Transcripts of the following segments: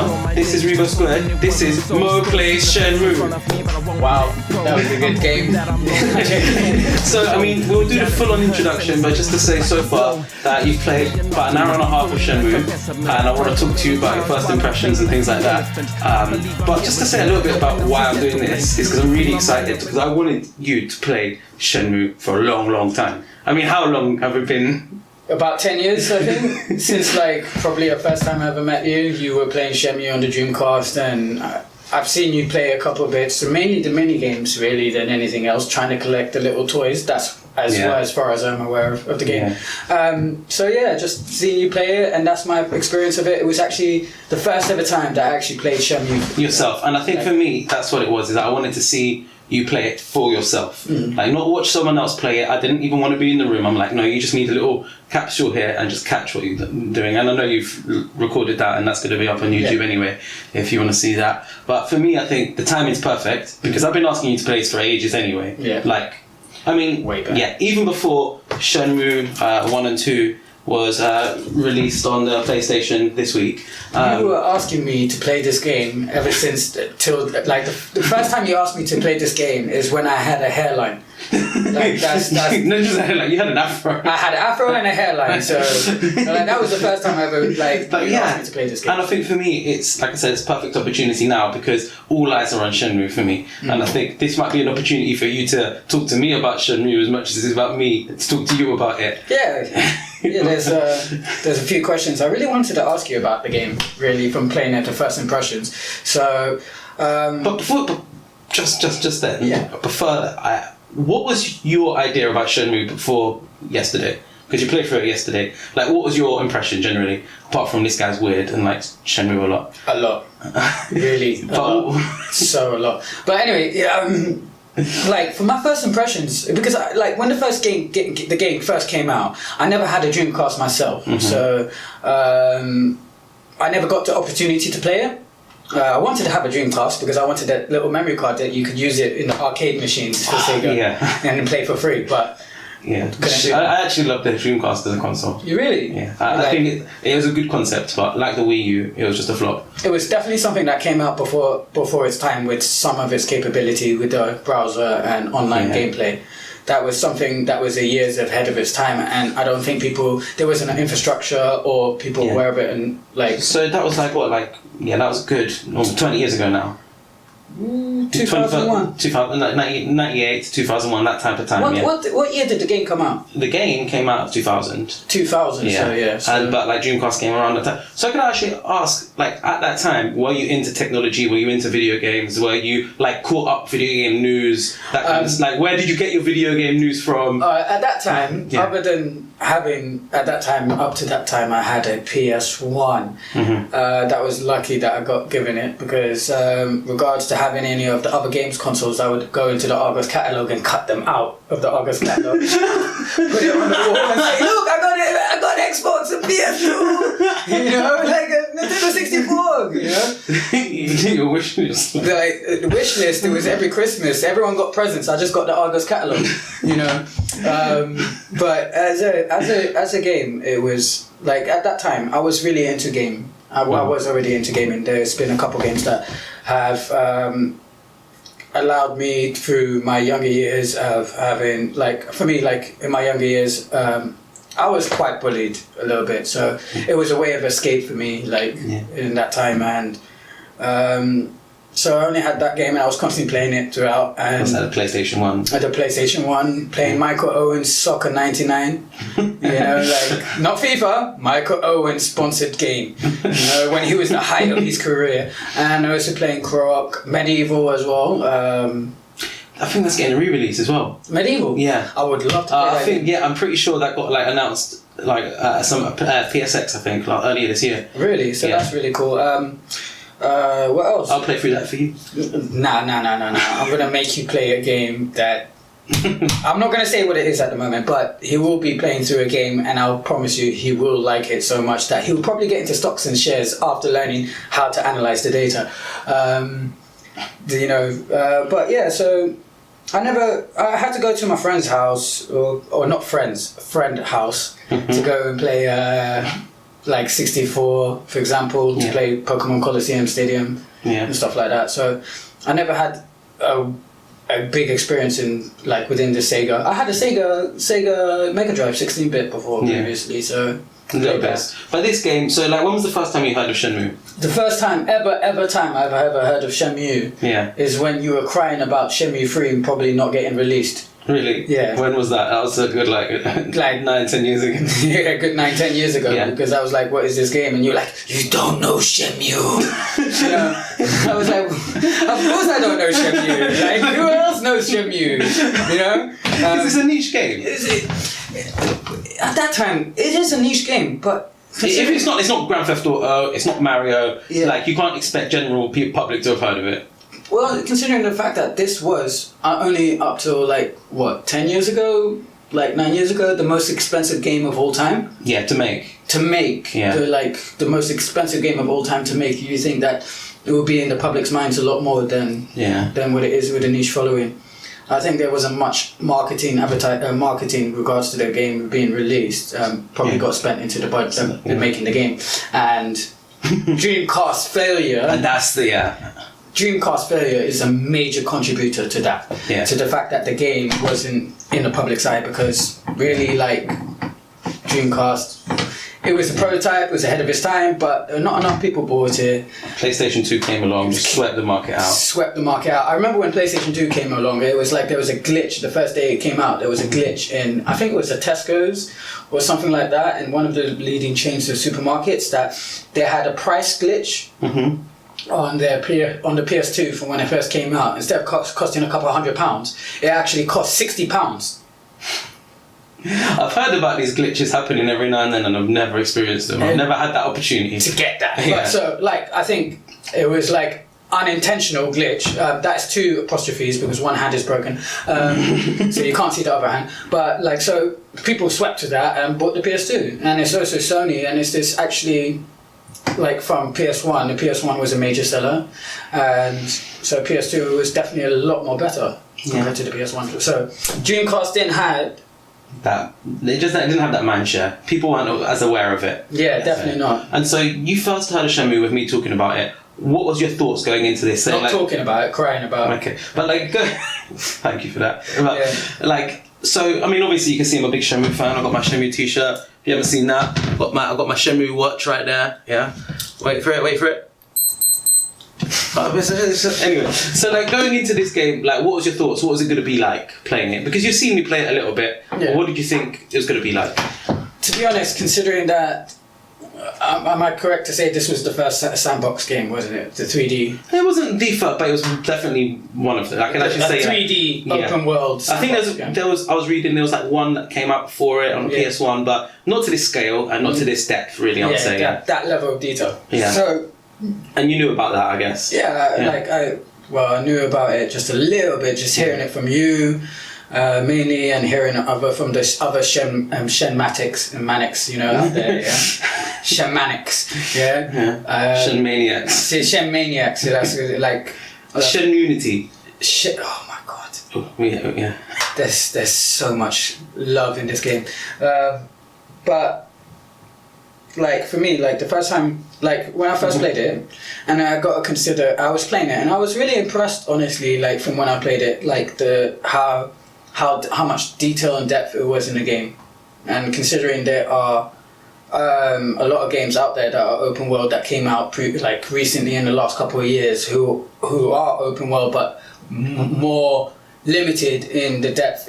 everyone. This is RevoSquared. This is Mo Plays Shenmue. Wow, that was a good game. So, I mean, we'll do the full-on introduction, but just to say so far that you've played about an hour and a half of Shenmue, and I want to talk to you about your first impressions and things like that. But just to say a little bit about why I'm doing this is because I'm really excited, because I wanted you to play Shenmue for a long, long time. I mean, how long have it been? About 10 years, I think. Since probably the first time I ever met you, you were playing Shenmue on the Dreamcast, and I've seen you play a couple of bits, so mainly the mini games really than anything else, trying to collect the little toys. That's as far as I'm aware of the game. Yeah. Just seeing you play it, and that's my experience of it. It was actually the first ever time that I actually played Shenmue. Yourself. And I think for me, that's what it was, is that I wanted to see you play it for yourself. Like, not watch someone else play it. I didn't even want to be in the room. I'm like, no, you just need a little capsule here and just catch what you're doing. And I know you've recorded that, and that's going to be up on YouTube anyway, if you want to see that. But for me, I think the timing's perfect, because I've been asking you to play this for ages anyway. Way back. Even before Shenmue 1 and 2 was released on the PlayStation this week. You were asking me to play this game ever since till the first time you asked me to play this game is when I had a hairline. That's not just a hairline, you had an afro. I had an afro and a hairline, so that was the first time I ever asked me to play this game. And I think for me, it's like I said, it's a perfect opportunity now, because all eyes are on Shenmue for me, and I think this might be an opportunity for you to talk to me about Shenmue as much as it's about me to talk to you about it. There's a few questions I really wanted to ask you about the game, really, from playing it to first impressions. So, but just then, before that, what was your idea about Shenmue before yesterday? Because you played through it yesterday. Like, what was your impression generally, apart from this guy's weird and likes Shenmue a lot? A lot, really, so a lot. But anyway, for my first impressions, because when the game first came out, I never had a Dreamcast myself, so I never got the opportunity to play it. I wanted to have a Dreamcast because I wanted that little memory card that you could use it in the arcade machines for Sega and then play for free. But I actually love the Dreamcast as a console. You really? Yeah, I think it was a good concept, but like the Wii U, it was just a flop. It was definitely something that came out before its time, with some of its capability with the browser and online gameplay. That was something that was a years ahead of its time, and I don't think there wasn't an infrastructure or people aware of it, and So that was that was good, almost 20 years ago now. 2001. 98 to 2001, that type of time. What year did the game come out? The game came out of 2000. 2000, But Dreamcast came around that time. So I could actually ask, at that time, were you into technology? Were you into video games? Were you caught up video game news? That kind of stuff. Where did you get your video game news from? At that time, other than having up to that time, I had a PS1. That was lucky that I got given it, because regards to having any of the other games consoles, I would go into the Argos catalogue and cut them out of the Argos catalogue, put it on the wall and say, look, I got an Xbox and PS2, like a Nintendo 64, Your wish list. The wish list, it was every Christmas, everyone got presents, I just got the Argos catalogue, but as a game, it was at that time I was really into game. I was already into gaming. There's been a couple games that have allowed me through my younger years of having, for me, in my younger years, I was quite bullied a little bit. So it was a way of escape for me, in that time. And so I only had that game, and I was constantly playing it throughout. And was that a PlayStation 1? At the PlayStation 1, playing Michael Owen's Soccer 99. Not FIFA, Michael Owen sponsored game. When he was the height of his career. And also playing Croc, Medieval as well. I think that's getting a re-release as well. Medieval? Yeah. I would love to play I'm pretty sure that got announced some PSX, I think, earlier this year. Really? So that's really cool. What else? I'll play through that for you. Nah. I'm going to make you play a game that... I'm not going to say what it is at the moment, but he will be playing through a game, and I'll promise you he will like it so much that he'll probably get into stocks and shares after learning how to analyze the data. So I had to go to my friend's house, or not friend's, friend house, to go and play like 64, for example, to play Pokemon Coliseum Stadium and stuff like that. So I never had a big experience in like within the Sega. I had a Sega Mega Drive 16-bit before previously, so the best. But this game, so like, when was the first time you heard of Shenmue? The first time I've ever heard of Shenmue is when you were crying about Shenmue 3 probably not getting released. Really? Yeah. When was that? That was a good like 9-10 years ago. Yeah, good 9-10 years ago. Yeah. Because I was like, what is this game? And you're like, you don't know Shenmue. You know? I was like, of course I don't know Shenmue. Like, who else knows Shenmue? You know? Because it's a niche game. At that time, it is a niche game, but if it's not Grand Theft Auto, it's not Mario. Yeah. Like, you can't expect general public to have heard of it. Well, considering the fact that this was only up till like what 10 years ago, like 9 years ago, the most expensive game of all time. Yeah, to make. The most expensive game of all time to make. You think that it would be in the public's minds a lot more than what it is with a niche following. I think there wasn't much marketing regards to the game being released. Probably got spent into the budget in making the game, and Dreamcast failure. And that's the Dreamcast failure is a major contributor to that. Yeah. To the fact that the game wasn't in the public's eye, because really, like, Dreamcast, it was a prototype, it was ahead of its time, but not enough people bought it. PlayStation 2 came along, swept the market out. I remember when PlayStation 2 came along, it was like there was a glitch. The first day it came out, there was a glitch in, I think it was a Tesco's or something like that, in one of the leading chains of supermarkets, that they had a price glitch. Mm-hmm. On the PS2 from when it first came out. Instead of costing a couple of £100, it actually cost £60. I've heard about these glitches happening every now and then, and I've never experienced them. I've never had that opportunity to get that. Yeah. But so, like, I think it was like unintentional glitch. That's 2 apostrophes because one hand is broken, so you can't see the other hand. But like, so people swept to that and bought the PS2, and it's also Sony, and it's this actually. Like from PS1, the PS1 was a major seller, and so PS2 was definitely a lot more better compared to the PS1. So Dreamcast didn't have that. It didn't have that man share. People weren't as aware of it. Yeah, definitely not. And so you first heard of Shenmue with me talking about it. What was your thoughts going into this? Not talking about it, crying about it. Okay, but like, thank you for that. But, like. So, I mean, obviously you can see I'm a big Shenmue fan. I've got my Shenmue t-shirt. If you haven't seen that, I've got my Shenmue watch right there. Yeah. Wait for it. Anyway, so like, going into this game, like, what was your thoughts? What was it going to be like playing it? Because you've seen me play it a little bit. Yeah. What did you think it was going to be like? To be honest, considering that, am I correct to say this was the first sandbox game, wasn't it? The 3D. It wasn't the first, but it was definitely one of them. I can actually say 3D open world. I think there was. I was reading there was like one that came out before it on PS1, but not to this scale and not to this depth. Really, I would say. That level of detail. Yeah. So, and you knew about that, I guess. Yeah. I knew about it just a little bit, just hearing it from you. Mainly, and hearing from the other Shenmatics and Manics, you know, out there, yeah. Shenmanics, Shenmaniacs. Shenmaniacs, that's like... Shenmunity. Oh my god. Oh, yeah. There's so much love in this game. But, like, for me, like, the first time, like, when I first played it, and I got to consider, I was playing it, and I was really impressed, honestly, like, from when I played it, like, how much detail and depth it was in the game. And considering there are a lot of games out there that are open world that came out recently in the last couple of years who are open world but more limited in the depth,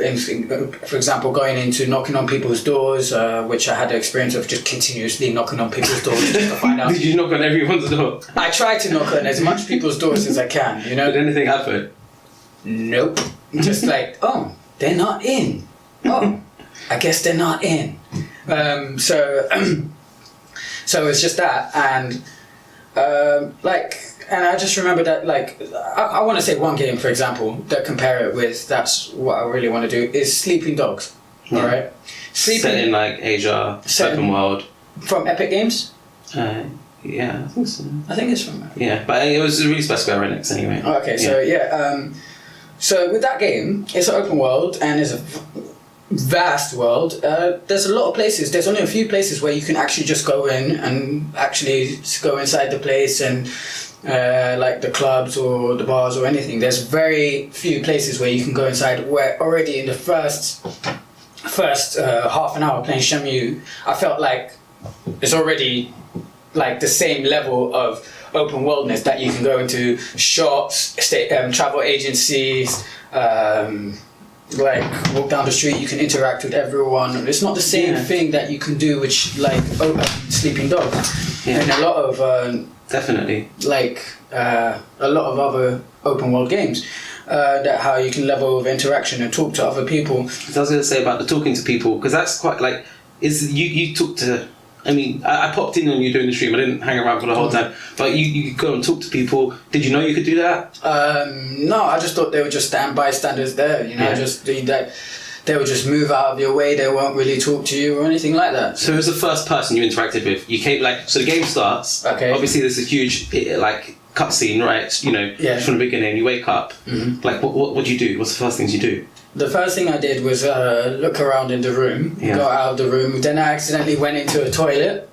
for example, going into knocking on people's doors, which I had the experience of just continuously knocking on people's doors just to find out. Did you knock on everyone's door? I tried to knock on as much people's doors as I can, you know. Did anything happen? Nope. Just like, oh, they're not in. Oh, I guess they're not in. So it's just that, and and I just remember that, like, I want to say one game, for example, that compare it with. That's what I really want to do is Sleeping Dogs. Yeah. All right, set in like Asia, open world, from Epic Games. Yeah, I think so. I think it's from. Yeah, but it was released by Square Enix anyway. Okay, so so with that game, it's an open world and it's vast world, there's a lot of places. There's only a few places where you can actually just go in and actually go inside the place and like the clubs or the bars or anything. There's very few places where you can go inside where already in the first half an hour playing Shenmue, I felt like it's already like the same level of open worldness that you can go into shops, travel agencies, like walk down the street, you can interact with everyone. It's not the same thing that you can do with Sleeping Dogs and a lot of definitely like a lot of other open world games. That how you can level of interaction and talk to other people. So I was going to say about the talking to people, because that's quite like, is you talk to, I mean, I popped in when you were doing the stream, I didn't hang around for the whole time, but you go and talk to people. Did you know you could do that? No, I just thought they were just bystanders there, you know, just that they would just move out of your way, they won't really talk to you or anything like that. So who's the first person you interacted with? You came like, so the game starts, obviously there's a huge like cutscene, right? You know, from the beginning, you wake up. Like, what do you do? What's the first things you do? The first thing I did was look around in the room, go out of the room. Then I accidentally went into a toilet,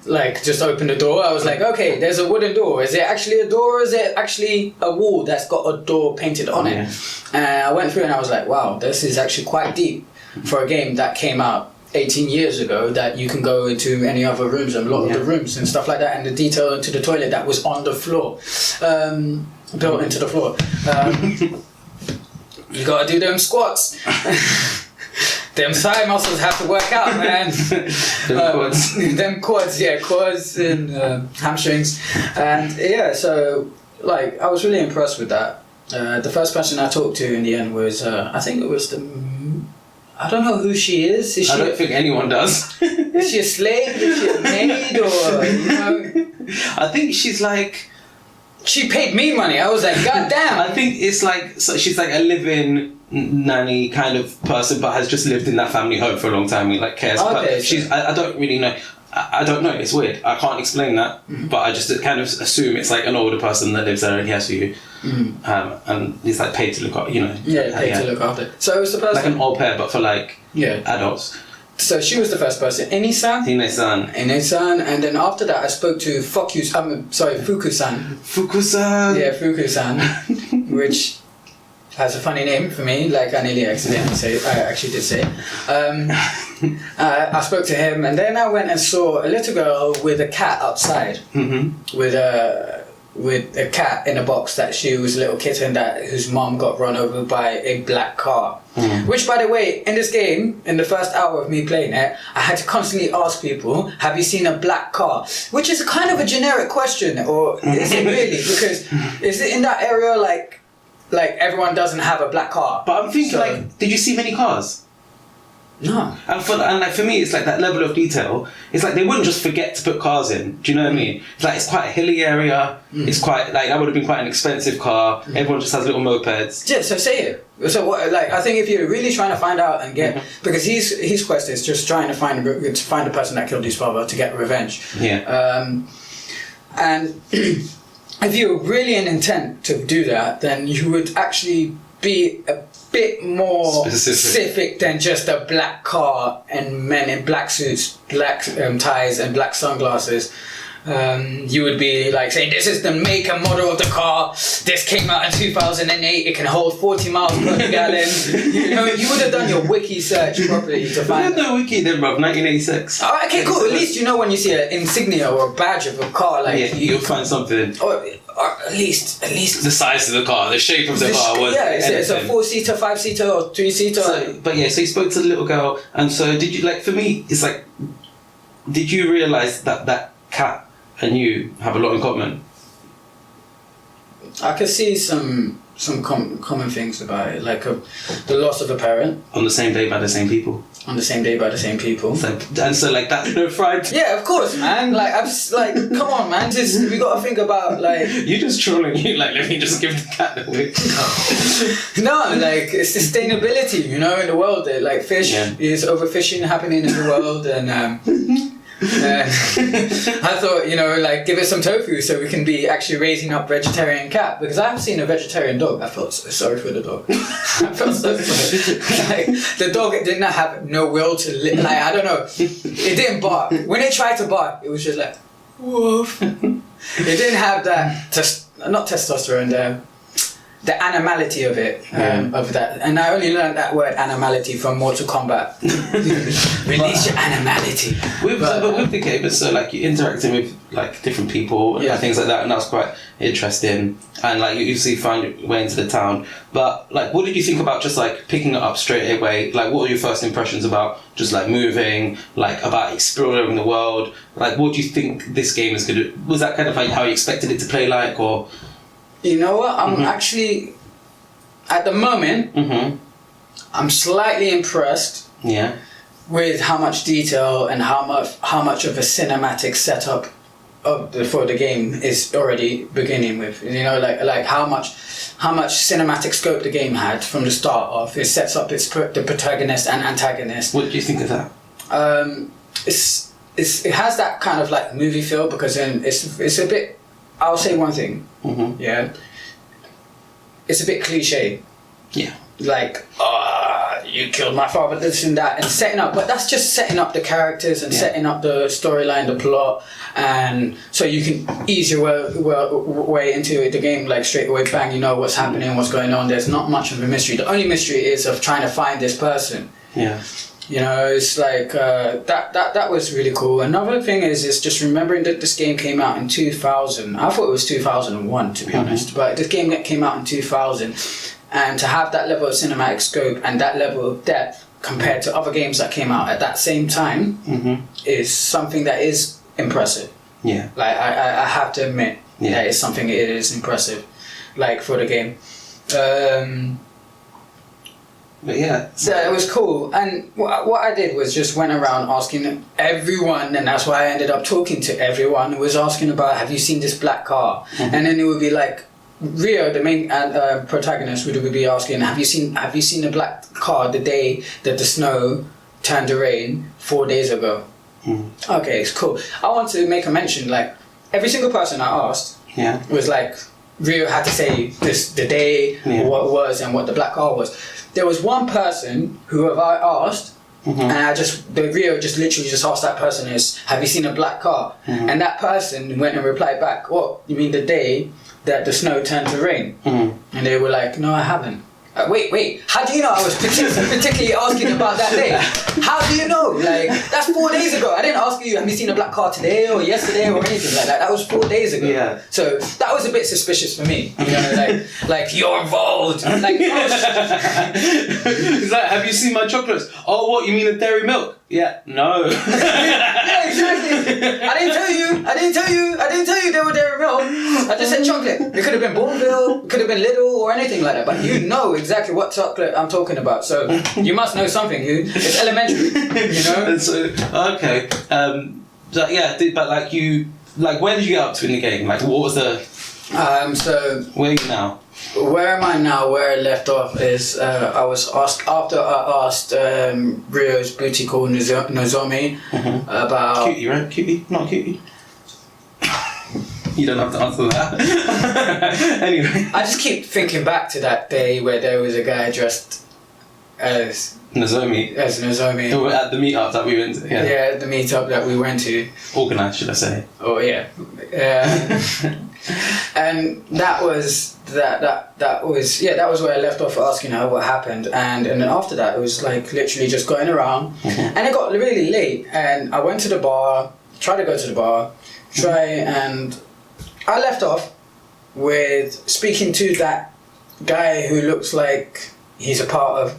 like just opened the door. I was like, okay, there's a wooden door. Is it actually a door or is it actually a wall that's got a door painted on it? And I went through and I was like, wow, this is actually quite deep for a game that came out 18 years ago, that you can go into any other rooms and a lot of the rooms and stuff like that, and the detail into the toilet that was on the floor, built into the floor. You gotta do them squats. Them thigh muscles have to work out, man. Them quads, quads and hamstrings. And so like I was really impressed with that. The first person I talked to in the end was, I think it was I don't know who she is. I don't think anyone does. Is she a slave? Is she a maid? Or, you know? I think she's like... She paid me money. I was like, God damn. I think it's like, so she's like a live-in nanny kind of person, but has just lived in that family home for a long time and like cares. Okay, but she's, I don't really know. I don't know, it's weird. I can't explain that, but I just kind of assume it's like an older person that lives there and cares for you. And he's like paid to look after, you know. Paid to look after. So it was the person... Like an au pair, but for like adults. So she was the first person. Ine-san, and then after that I spoke to Fuku-san. Fuku-san! Yeah, Fuku-san, which has a funny name for me, like I nearly accidentally say, I actually did say. I spoke to him, and then I went and saw a little girl with a cat outside, with a cat in a box that she was a little kitten whose mom got run over by a black car. Which, by the way, in this game, in the first hour of me playing it, I had to constantly ask people, have you seen a black car? Which is kind of a generic question, or is it really? Because is it in that area like everyone doesn't have a black car? But I'm thinking like, did you see many cars? No. And like for me, it's like that level of detail. It's like they wouldn't just forget to put cars in. Do you know what I mean? It's like it's quite a hilly area. It's quite like that would have been quite an expensive car. Everyone just has little mopeds. Yeah. So say it. So what? Like I think if you're really trying to find out and get because his quest is just trying to find the person that killed his father to get revenge. Yeah. And if you're really in intent to do that, then you would actually be a bit more specific than just a black car and men in black suits, black ties and black sunglasses. You would be like saying, this is the make and model of the car, this came out in 2008, it can hold 40 miles per gallon. You know, you would have done your wiki search properly to find no wiki then, bruv, 1986. Oh, okay, cool. At least you know when you see an insignia or a badge of a car, like you'll find something. Or at least the size of the car, the shape of the car was. Yeah, it's a 4-seater, 5-seater, or 3-seater. So you spoke to the little girl, and so did you? Like for me, it's like, did you realise that cat and you have a lot in common? I could see some common things about it, like the loss of a parent. On the same day by the same people. On the same day by the same people. So like that's no fright. Yeah, of course, man. Like I'm just like, come on, man. We gotta think about like. You're just trolling. You like, let me just give the cat away. No, like it's sustainability, you know, in the world. Like fish is overfishing happening in the world, and I thought, like, give it some tofu so we can be actually raising up vegetarian cat, because I have seen a vegetarian dog. I felt so sorry for the dog. I felt so sorry. Like, the dog did not have no will to live. Like, I don't know. It didn't bark. When it tried to bark, it was just like, woof. It didn't have that, not testosterone, the animality of it, of that. And I only learned that word animality from Mortal Kombat. Release your animality. But with the game, it's so like you're interacting with like different people and things like that, and that's quite interesting. And like you usually find your way into the town. But like, what did you think about just like picking it up straight away? Like, what were your first impressions about just like moving, like about exploring the world? Like, what do you think this game is gonna? Was that kind of like how you expected it to play like, or? You know what? I'm actually, at the moment, I'm slightly impressed with how much detail and how much of a cinematic setup for the game is already beginning with. Like how much cinematic scope the game had from the start off. It sets up the protagonist and antagonist. What do you think of that? It has that kind of like movie feel, because then it's a bit. I'll say one thing. Yeah. It's a bit cliche. Yeah. Like, you killed my father, this and that, and setting up. But that's just setting up the characters and setting up the storyline, the plot, and so you can ease your way into the game, like straight away. Bang, you know what's happening, what's going on. There's not much of a mystery. The only mystery is of trying to find this person. Yeah. It's like that was really cool. Another thing is just remembering that this game came out in 2000. I thought it was 2001, to be honest, but this game came out in 2000, and to have that level of cinematic scope and that level of depth compared to other games that came out at that same time is something that is impressive. Yeah. Like I have to admit that is something it is impressive, like for the game. But yeah, so it was cool, and what I did was just went around asking everyone, and that's why I ended up talking to everyone. Was asking about, have you seen this black car? And then it would be like Rio, the main protagonist, would be asking, have you seen the black car the day that the snow turned to rain 4 days ago? Okay, it's cool. I want to make a mention, like every single person I asked was like, Rio had to say the day, what it was, and what the black car was. There was one person who I asked, and Rio just literally just asked that person have you seen a black car? And that person went and replied back, what, you mean the day that the snow turned to rain? And they were like, no, I haven't. Wait, how do you know I was particularly asking about that day? How do you know? Like, that's 4 days ago. I didn't ask you, have you seen a black car today or yesterday or anything like that. That was 4 days ago. Yeah. So that was a bit suspicious for me. Like you're involved. Like, it's like, have you seen my chocolates? Oh, what, you mean the dairy milk? Yeah, no. Yeah, exactly. I didn't tell you they were dairy milk. I just said chocolate. It could have been Bourneville, it could have been Lidl or anything like that. But you know exactly what chocolate I'm talking about. So you must know something. It's elementary, And so, okay. But like where did you get up to in the game? Like, what was the... So... Where are you now? Where am I now? Where I left off is I was asked, after I asked Rio's booty call Nozomi about... Cutie, right? Cutie? Not cutie? You don't have to answer that. Anyway. I just keep thinking back to that day where there was a guy dressed as Nozomi. As Nozomi. At the meetup that we went to. Yeah, the meetup that we went to. Organised, should I say. Oh, yeah. And that was that was where I left off asking her what happened, and then after that it was like literally just going around, and it got really late, and I went to the bar, and I left off with speaking to that guy who looks like he's a part of,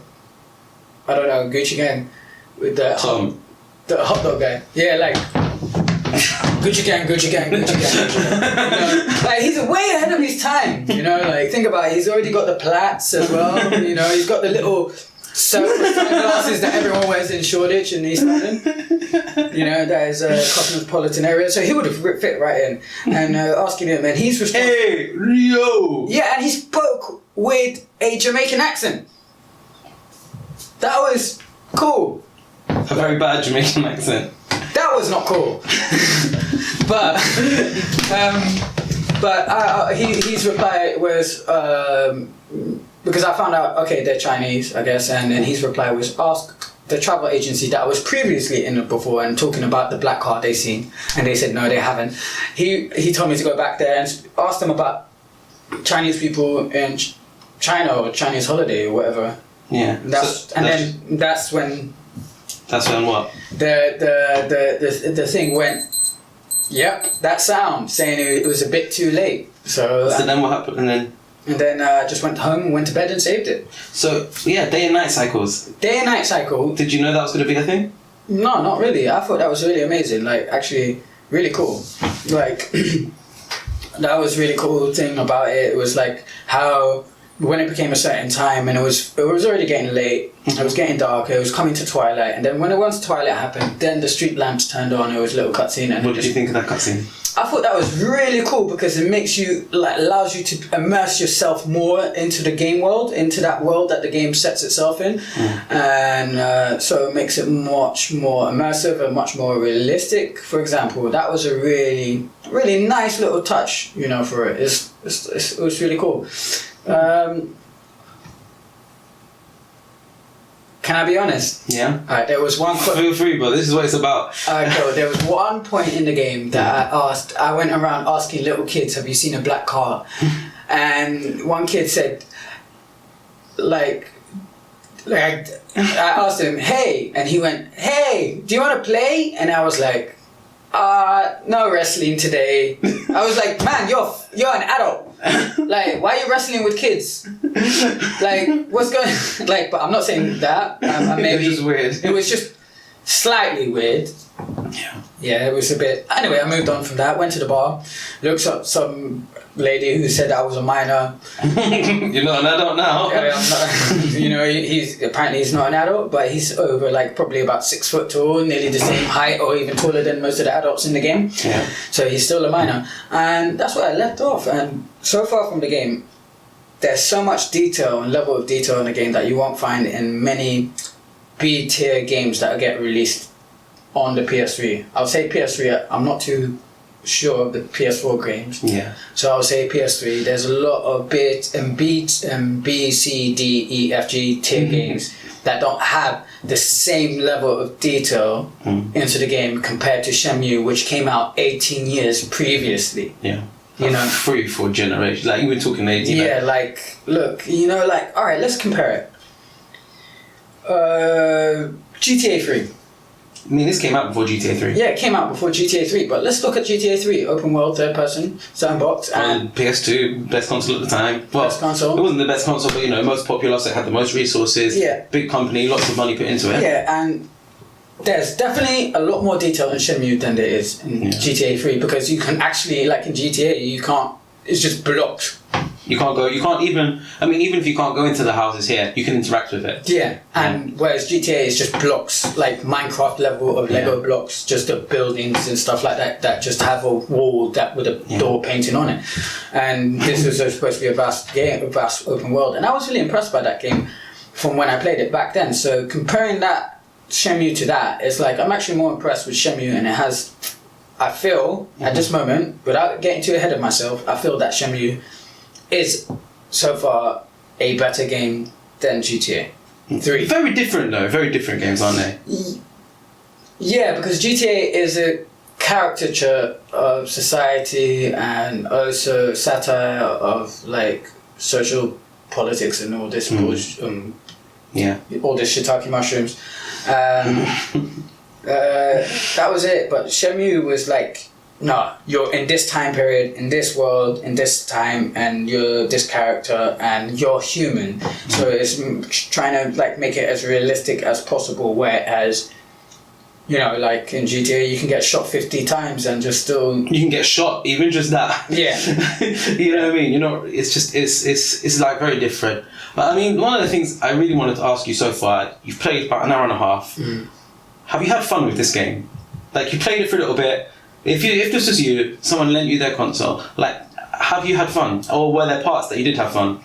I don't know, Gucci Gang, with the hot dog guy. Yeah, like Gucci gang. Like, he's way ahead of his time, like, think about it, he's already got the plaits as well, he's got the little circle sunglasses that everyone wears in Shoreditch in East London. That is a cosmopolitan area, so he would have fit right in. And asking him, and he's responsible. Hey, Rio! Yeah, and he spoke with a Jamaican accent. That was cool. A very bad Jamaican accent. That that was not cool. but his reply was because I found out, okay, they're Chinese, I guess, and then his reply was, ask the travel agency that I was previously in before and talking about the black card they seen, and they said no, they haven't. He told me to go back there and ask them about Chinese people in China or Chinese holiday or whatever. Yeah. That's when what? The thing went. Yep, that sound saying it was a bit too late. So then what happened? And then just went home and went to bed and saved it. So yeah, day and night cycles. Day and night cycle. Did you know that was going to be a thing? No, not really. I thought that was really amazing. Like, actually, really cool. Like, that was really cool thing about it. It was like how when it became a certain time and it was already getting late. It was getting dark. It was coming to twilight, and then once twilight happened, then the street lamps turned on. It was a little cutscene. And what did you think of that cutscene? I thought that was really cool because it makes you, like, allows you to immerse yourself more into the game world, into that world that the game sets itself in, and so it makes it much more immersive and much more realistic. For example, that was a really, really nice little touch, you know, for it. It was really cool. Can I be honest? Yeah. Alright, there was one. Feel free, but this is what it's about. Cool. There was one point in the game that I went around asking little kids, "Have you seen a black car?" And one kid said, like I asked him, "Hey," and he went, "Hey, do you want to play?" And I was like, no wrestling today. I was like, man, you're an adult. Like, why are you wrestling with kids? Like, what's going? Like, but I'm not saying that. Maybe it was just weird. It was just slightly weird. Yeah. Yeah, it was a bit. Anyway, I moved on from that. Went to the bar, looked up some lady who said I was a minor. You're not an adult now. Yeah, I'm not. You know, he's not an adult, but he's over, like, probably about 6 foot tall, nearly the same height or even taller than most of the adults in the game. Yeah. So he's still a minor, and that's where I left off. And so far from the game, there's so much detail and level of detail in the game that you won't find in many B-tier games that get released on the PS3. I'll say PS3. I'm not too sure of the PS4 games. Yeah. So I'll say PS3. There's a lot of B, C, D, E, F, G tier games that don't have the same level of detail into the game compared to Shenmue, which came out 18 years previously. Yeah. You know, 3-4 generations. Like, you were talking 18. Yeah, like, look, you know, like, all right, let's compare it. GTA 3. I mean, this came out before GTA 3. Yeah, it came out before GTA 3, but let's look at GTA 3, open world, third person, sandbox, and PS2, best console at the time. Well, best console. It wasn't the best console, but, you know, most popular, so it had the most resources. Yeah. Big company, lots of money put into it. Yeah, and there's definitely a lot more detail in Shenmue than there is in GTA 3, because you can actually, like in GTA, you can't, it's just blocked. You can't even, I mean, even if you can't go into the houses here, you can interact with it. Yeah, and whereas GTA is just blocks, like Minecraft level of Lego blocks, just the buildings and stuff like that, that just have a wall that with a door painting on it. And this was supposed to be a vast game, a vast open world. And I was really impressed by that game from when I played it back then. So comparing that Shenmue to that, it's like, I'm actually more impressed with Shenmue, and it has, I feel, at this moment, without getting too ahead of myself, I feel that Shenmue is so far a better game than GTA 3. Very different though, very different games, aren't they? Yeah, because GTA is a caricature of society and also satire of, like, social politics and all this bullshit, all this shiitake mushrooms. That was it, but Shenmue was like, no, you're in this time period, in this world, in this time, and you're this character, and you're human. So it's trying to, like, make it as realistic as possible, whereas, you know, like in GTA, you can get shot 50 times and just still... You can get shot, even just that. Yeah. You know what I mean? You know, it's just, it's like very different. But I mean, one of the things I really wanted to ask you so far, you've played about an hour and a half. Have you had fun with this game? Like, you played it for a little bit. If this was you, someone lent you their console, like, have you had fun? Or were there parts that you did have fun?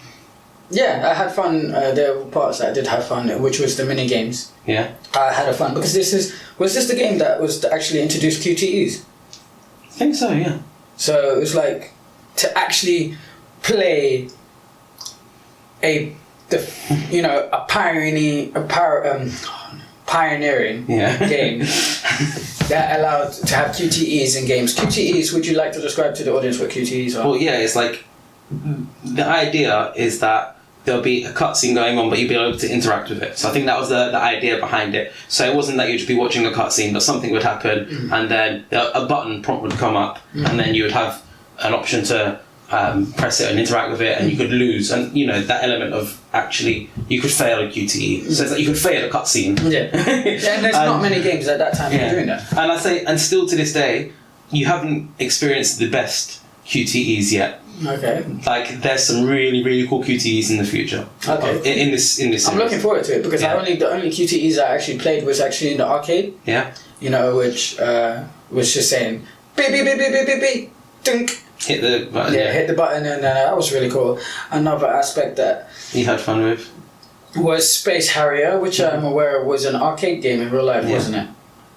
Yeah, I had fun. There were parts that I did have fun, which was the mini games. Yeah. I had a fun because was this the game that was to actually introduce QTEs? I think so, yeah. So it was like to actually play a pioneering game that allowed to have QTEs in games. QTEs, would you like to describe to the audience what QTEs are? Well, yeah, it's like the idea is that there'll be a cutscene going on, but you'll be able to interact with it. So I think that was the idea behind it. So it wasn't that you'd just be watching a cutscene, but something would happen, and then a button prompt would come up, and then you would have an option to press it and interact with it, and you could lose, and that element of actually you could fail a QTE. So it's like you could fail a cutscene. Yeah, and there's not many games at that time that are doing that. And I say, and still to this day, you haven't experienced the best QTEs yet. Okay. Like there's some really, really cool QTEs in the future. Okay. In this series. I'm looking forward to it because the only QTEs I actually played was actually in the arcade. Yeah. Which was just saying beep beep beep beep beep beep beep dunk. Hit the button. Yeah, hit the button, and that was really cool. Another aspect that you had fun with was Space Harrier, which I'm aware was an arcade game in real life, wasn't it?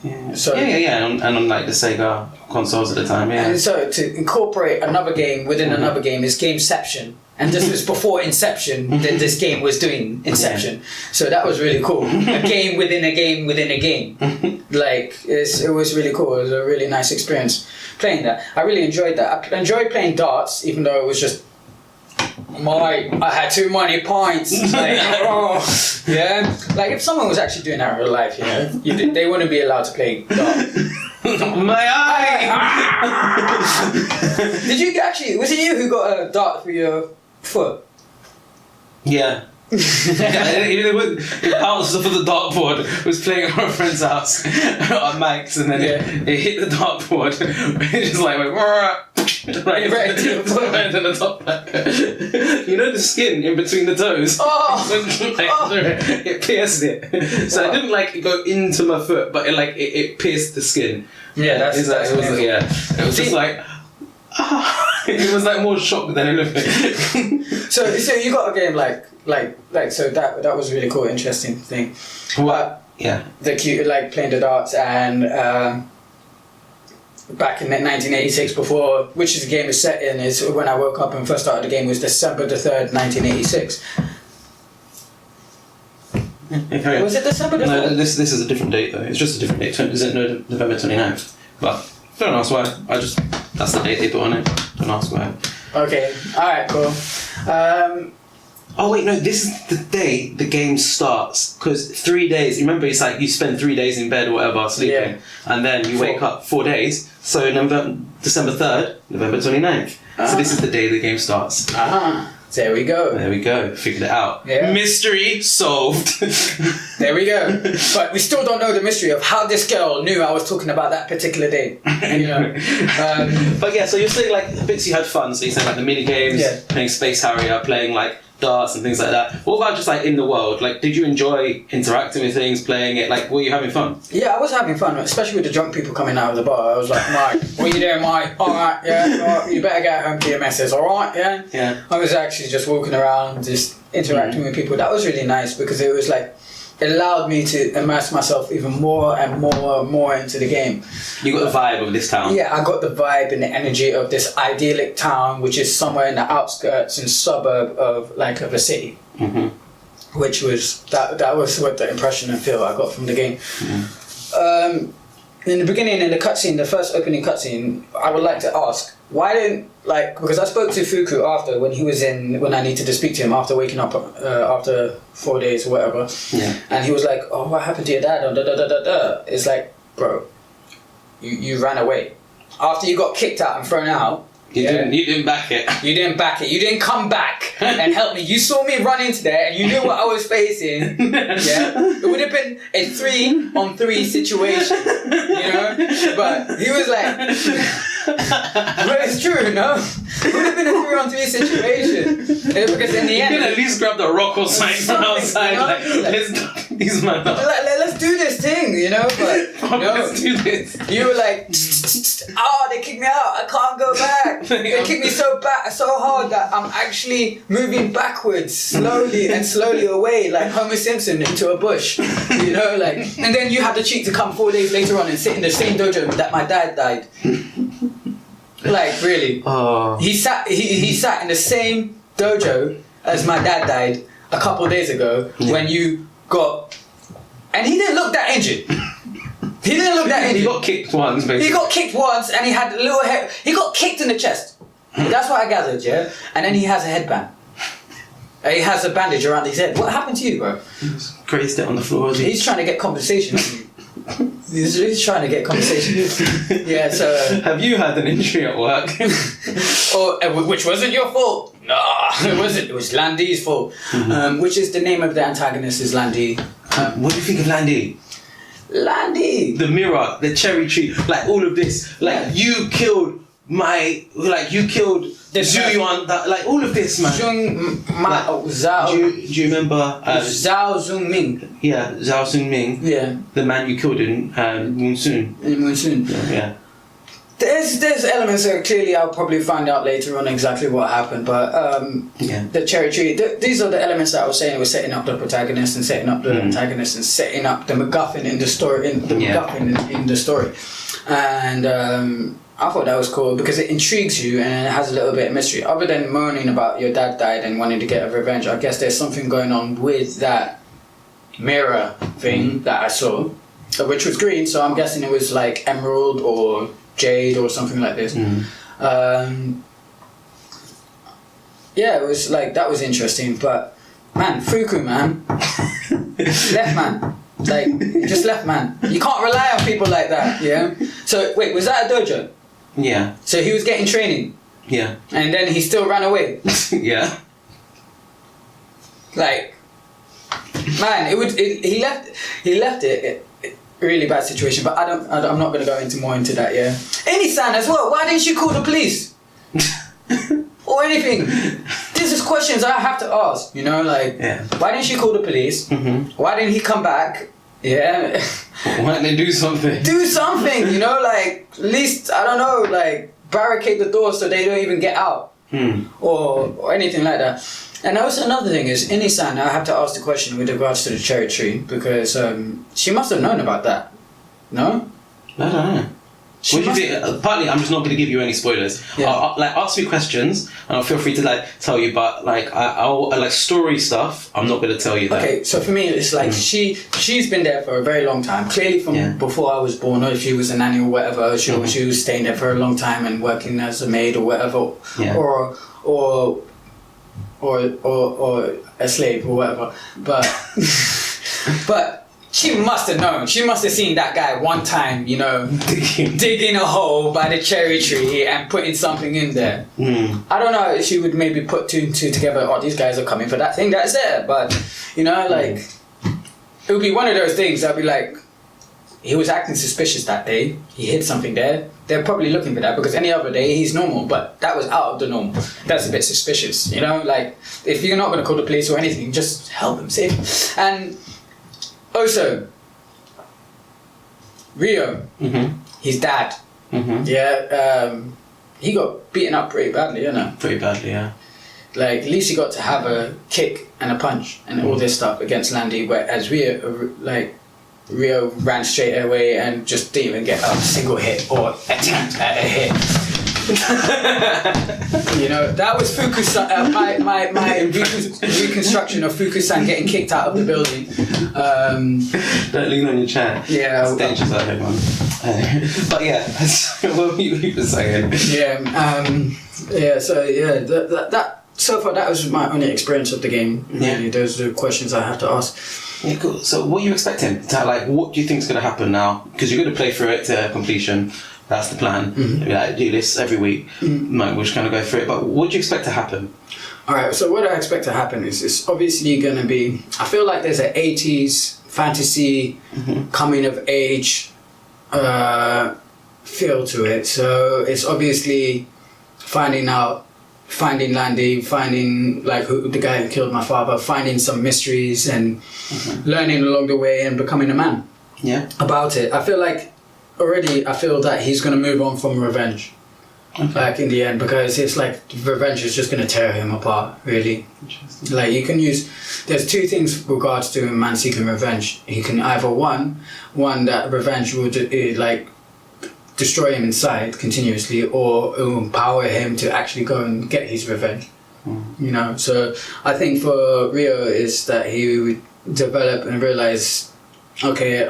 Yeah. So and on like the Sega consoles at the time, yeah. And so to incorporate another game within another game is Gameception. And this was before Inception that this game was doing Inception. Yeah. So that was really cool. A game within a game within a game. It was really cool. It was a really nice experience playing that. I really enjoyed that. I enjoyed playing darts, even though it was just I had too many points. Like if someone was actually doing that in real life, they wouldn't be allowed to play darts. My eye! Did you actually? Was it you who got a dart for your foot? Yeah. It bounced off of the dartboard. Was playing at our friend's house on Mike's, and then it hit the dartboard. It just like went right into the top back. The skin in between the toes. It pierced it. So it didn't like go into my foot, but it pierced the skin. Yeah, it was just like. It was like more shock than anything. So you got a game so that was a really cool, interesting thing. What? Yeah. The cute playing the darts and back in 1986 before, which is the game is set in, is when I woke up and first started the game was December the 3rd, 1986. Was it December the 3rd? No, this is a different date though. It's just a different date. Is it November 29th? But don't ask why. That's the date they put on it. Don't ask why. Okay. Alright, cool. Oh wait, no, this is the day the game starts. Because 3 days, remember it's like you spend 3 days in bed or whatever, sleeping. And then you wake up 4 days. So December 3rd, November 29th. So this is the day the game starts. There we go. There we go. Figured it out. Yeah. Mystery solved. There we go. But we still don't know the mystery of how this girl knew I was talking about that particular day. But yeah, so you're saying like bits you had fun. So you said like the mini games, playing Space Harrier, playing like darts and things like that. What about just like in the world? Like, did you enjoy interacting with things, playing it? Like, were you having fun? Yeah, I was having fun, especially with the drunk people coming out of the bar. I was like, Mike, what are you doing, Mike? All right, yeah, all right, you better get home to your missus, all right, yeah? Yeah. I was actually just walking around, just interacting with people. That was really nice because it was like, it allowed me to immerse myself even more and more into the game. You got the vibe of this town. Yeah, I got the vibe and the energy of this idyllic town, which is somewhere in the outskirts and suburb of a city. Which was that was what the impression and feel I got from the game. In the beginning, in the cutscene, the first opening cutscene, I would like to ask, why didn't, because I spoke to Fuku after, when I needed to speak to him after waking up after 4 days or whatever. Yeah. And he was like, oh, what happened to your dad? It's like, bro, you ran away. After you got kicked out and thrown out, You didn't back it. You didn't back it. You didn't come back and help me. You saw me run into there and you knew what I was facing. Yeah. It would have been a 3-on-3 situation. But he was like, but it's true, no? It would have been a 3-on-3 situation. Because in the end, you can at least grab the rock or something from outside. Let's knock these men up. Let's do this thing, But let's do this. You were like, they kicked me out. I can't go back. They kicked me so hard that I'm actually moving backwards slowly away, like Homer Simpson into a bush. You know, like, and then you have the cheek to come 4 days later on and sit in the same dojo that my dad died. Like, really. He sat in the same dojo as my dad died a couple of days ago when you got, and he didn't look that injured. He got kicked once, basically. He got kicked once and he had a little head. He got kicked in the chest. That's what I gathered, yeah? And then he has a headband. He has a bandage around his head. What happened to you, bro? He was grazed it on the floor. He's trying to get compensation. He's trying to get compensation. Yeah, so... Have you had an injury at work? Which wasn't your fault. No, it wasn't. It was Landy's fault. Which is the name of the antagonist is Landy. What do you think of Landy? Landy! The mirror, the cherry tree, like all of this. Like, you killed the Zuyuan, like all of this, man. Zhao. Do you remember? Zhao Zhongming. Yeah, Zhao Zhongming. Yeah. The man you killed in Monsoon. In Monsoon. Yeah. There's elements that clearly I'll probably find out later on exactly what happened, but the cherry tree, these are the elements that I was saying. It was setting up the protagonist and setting up the antagonist and setting up the MacGuffin in the story, MacGuffin in the story, and I thought that was cool because it intrigues you and it has a little bit of mystery. Other than moaning about your dad died and wanting to get a revenge, I guess there's something going on with that mirror thing that I saw, which was green, so I'm guessing it was like emerald or jade or something like this. Yeah, it was like, that was interesting, but man, Fuku, man, left man, like, just left man. You can't rely on people like that, yeah? So, wait, was that a dojo? Yeah. So he was getting training? Yeah. And then he still ran away? Yeah. Like, man, he left it really bad situation, but I'm not going to go more into that, yeah? Any-san as well, why didn't you call the police? Or anything. This is questions I have to ask, you know, like, why didn't you call the police? Why didn't he come back? Yeah. Why didn't they do something? Do something, you know, like, at least, I don't know, like, barricade the door so they don't even get out. Or anything like that. And also another thing is, Ini-san, I have to ask the question with regards to the cherry tree, because she must have known about that. No? I don't know. What do you think? Partly, I'm just not going to give you any spoilers. Yeah. Like, ask me questions, and I'll feel free to like tell you. But like, I'll like story stuff. I'm not going to tell you that. Okay, so for me, it's like she's been there for a very long time. Clearly, from before I was born, or if she was a nanny or whatever, she was staying there for a long time and working as a maid or whatever, or a slave or whatever. But but. She must have known. She must have seen that guy one time, you know, digging a hole by the cherry tree and putting something in there. I don't know if she would maybe put two and two together. Oh, these guys are coming for that thing that's there. But, you know, like, it would be one of those things that would be like, he was acting suspicious that day. He hid something there. They're probably looking for that because any other day he's normal. But that was out of the norm. That's a bit suspicious, you know? Like, if you're not going to call the police or anything, just help him, save him. And also, Rio, his dad, he got beaten up pretty badly, you know? Pretty badly, yeah. Like, at least he got to have a kick and a punch and all this stuff against Landy, whereas Rio ran straight away and just didn't even get a single hit or attempt at a hit. You know, that was Fuku-san, my reconstruction of Fuku-san getting kicked out of the building. Don't lean on your chair. Yeah. It's dangerous out here, man. But yeah, what were you saying? That so far that was my only experience of the game. Really, those are the questions I have to ask. Yeah, cool. So what are you expecting? Like, what do you think is going to happen now? Because you're going to play through it to completion. That's the plan. Like, do this every week. We'll just kind of go through it. But what do you expect to happen? Alright, so what I expect to happen is it's obviously going to be... I feel like there's an 80s fantasy coming of age feel to it. So it's obviously finding Landy, finding like who the guy who killed my father, finding some mysteries and learning along the way and becoming a man. Yeah. About it. I feel like already I feel that he's gonna move on from revenge. Like in the end, because it's like revenge is just gonna tear him apart. Really, like you can use. There's two things with regards to a man seeking revenge. He can either one that revenge would like destroy him inside continuously, or it will empower him to actually go and get his revenge. You know, so I think for Rio is that he would develop and realize, okay,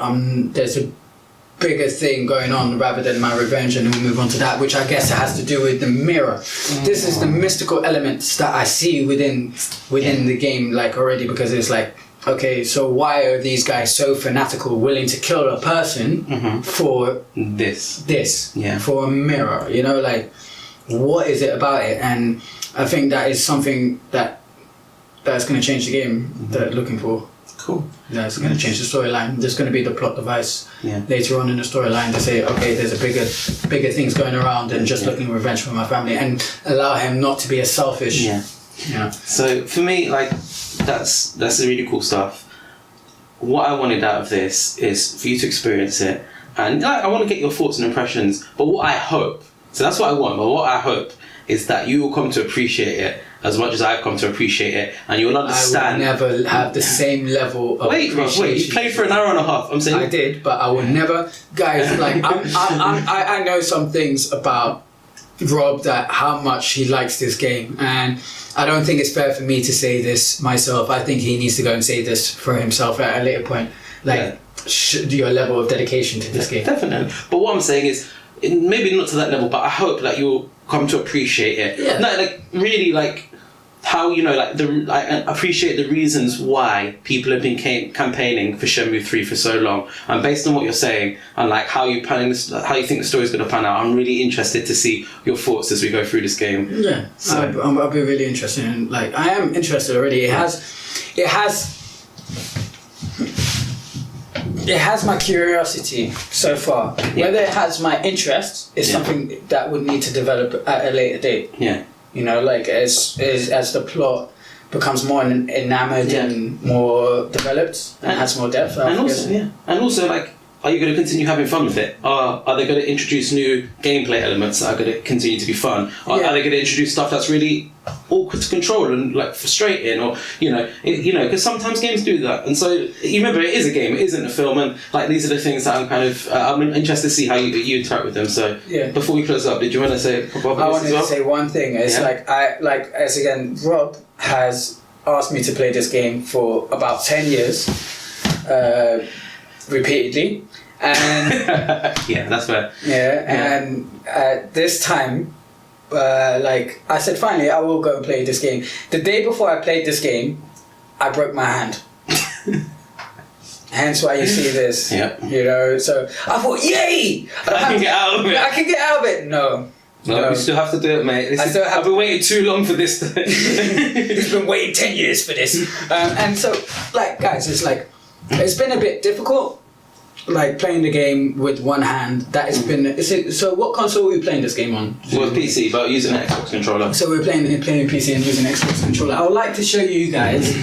there's a bigger thing going on rather than my revenge, and we'll move on to that, which I guess has to do with the mirror. This is the mystical elements that I see within the game, like already, because it's like, okay, so why are these guys so fanatical, willing to kill a person for this? For a mirror, you know, like what is it about it? And I think that is something that's going to change the game that I'm looking for. Cool. Yeah, it's going to change the storyline. There's going to be the plot device later on in the storyline to say, okay, there's a bigger things going around than just looking revenge for my family, and allow him not to be as selfish. Yeah. So for me, like that's really cool stuff. What I wanted out of this is for you to experience it, and I want to get your thoughts and impressions. But what I hope, so that's what I want. But what I hope is that you will come to appreciate it as much as I've come to appreciate it, and you'll understand. I will never have the same level of appreciation. Wait! You played for an hour and a half. I'm saying I did, but I will never, guys. Like I know some things about Rob, that how much he likes this game, and I don't think it's fair for me to say this myself. I think he needs to go and say this for himself at a later point. Like your level of dedication to this game. Definitely. But what I'm saying is, maybe not to that level, but I hope that you'll come to appreciate it. Yeah. No, like really, like how, you know, like I appreciate the reasons why people have been campaigning for Shenmue 3 for so long, and based on what you're saying and like how you planning this, how you think the story's going to pan out, I'm really interested to see your thoughts as we go through this game. Yeah, so I'll be really interested in, like, I am interested already. It has my curiosity so far. Whether it has my interest is something that would need to develop at a later date. Yeah. You know, like as the plot becomes more enamored and more developed and has more depth. And also, like, are you going to continue having fun with it? Are they going to introduce new gameplay elements that are going to continue to be fun? Are they going to introduce stuff that's really awkward to control and like frustrating, or because sometimes games do that, and so you remember it is a game, it isn't a film, and like these are the things that I'm kind of I'm interested to see how you interact with them. So before we close up, did you want to say a couple of I wanted to say one thing. It's Rob has asked me to play this game for about 10 years repeatedly, and that's fair. And at this time, like I said, finally I will go and play this game. The day before I played this game, I broke my hand. Hence why you see this. You know, so I thought, yay! I can get out of it. I can get out of it. No, you still have to do it, mate. I've been waiting too long for this. He's been waiting 10 years for this. And so, like, guys, it's been a bit difficult, like playing the game with one hand. That has been. So what console were you playing this game on? Well, PC, but using an Xbox controller. So we're playing PC and using an Xbox controller. I would like to show you guys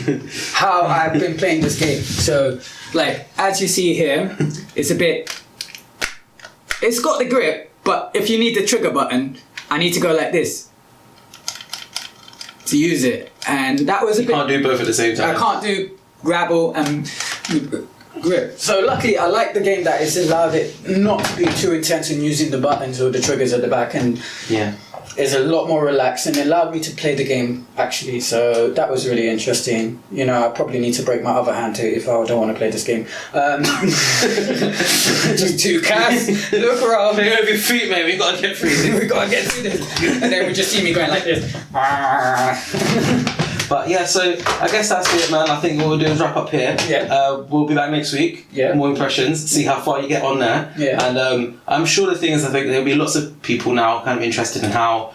how I've been playing this game. So, like, as you see here, it's got the grip, but if you need the trigger button, I need to go like this to use it, and that was You can't do both at the same time. I can't do grapple and grip. So luckily I like the game that it's allowed it not to be too intense in using the buttons or the triggers at the back, and it's a lot more relaxed, and it allowed me to play the game actually. So that was really interesting. You know, I probably need to break my other hand too if I don't want to play this game. Just two cats, look around. Play over your feet, mate. We gotta get through this. We gotta get through this. And then we just see me going like this. But yeah, so I guess that's it, man. I think what we'll do is wrap up here. We'll be back next week. More impressions, see how far you get on there. And I'm sure the thing is, I think there'll be lots of people now kind of interested in how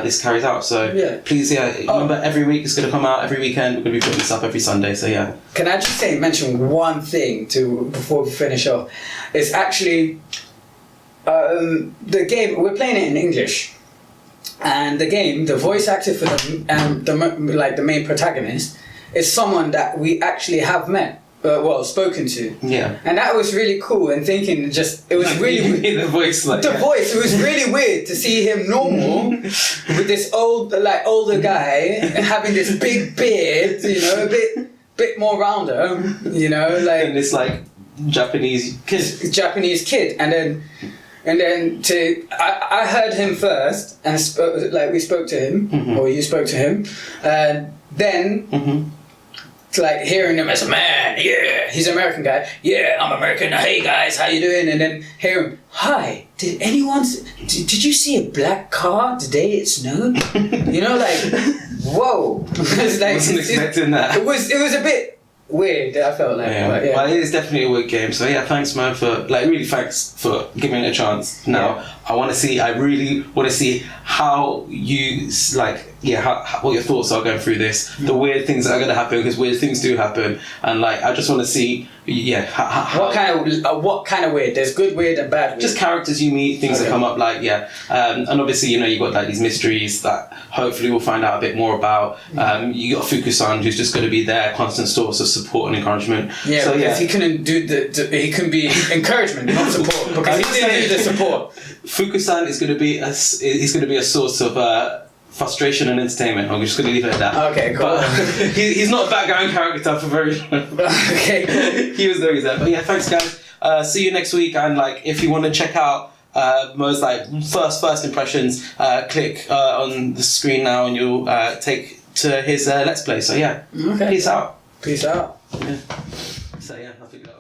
this carries out. So please, remember every week it's going to come out. Every weekend we're going to be putting this up every Sunday. So Can I just mention one thing before we finish off? It's actually the game. We're playing it in English. And the game, the voice actor for the main protagonist is someone that we actually have met spoken to. Yeah. And that was really cool. And thinking, just it was really the voice, like the voice. It was really weird to see him normal with this older guy having this big beard, you know, a bit more rounder, you know, like and this like Japanese kid, and then I heard him first, and we spoke to him, or you spoke to him, and then like hearing him as a man, yeah, he's an American guy, yeah, I'm American, hey guys, how you doing? And then hear him, hi, did you see a black car the day it snowed? You know, like, whoa. It's like, wasn't expecting that. It was a bit weird, I felt like. Yeah. But it is definitely a weird game. So yeah, thanks man really thanks for giving it a chance. Now I really want to see how you what your thoughts are going through this, the weird things that are going to happen, because weird things do happen, and like I just want to see how, what kind of weird. There's good weird and bad weird. Just characters you meet, things that come up, like and obviously you got like these mysteries that hopefully we'll find out a bit more about. You got Fuku-san, who's just going to be there, constant source of support and encouragement. Yeah, so because he couldn't do he can be encouragement, not support, because he didn't do the support. Fuku-san is going to be a source of frustration and entertainment. I'm just going to leave it at that. Okay, cool. But he's not a background character for very long. Okay, cool. He was always there. But yeah, thanks guys. See you next week. And like, if you want to check out Mo's like first impressions, click on the screen now, and you'll take to his Let's Play. So yeah, okay. Peace out. Peace out. Yeah. So yeah, I think that.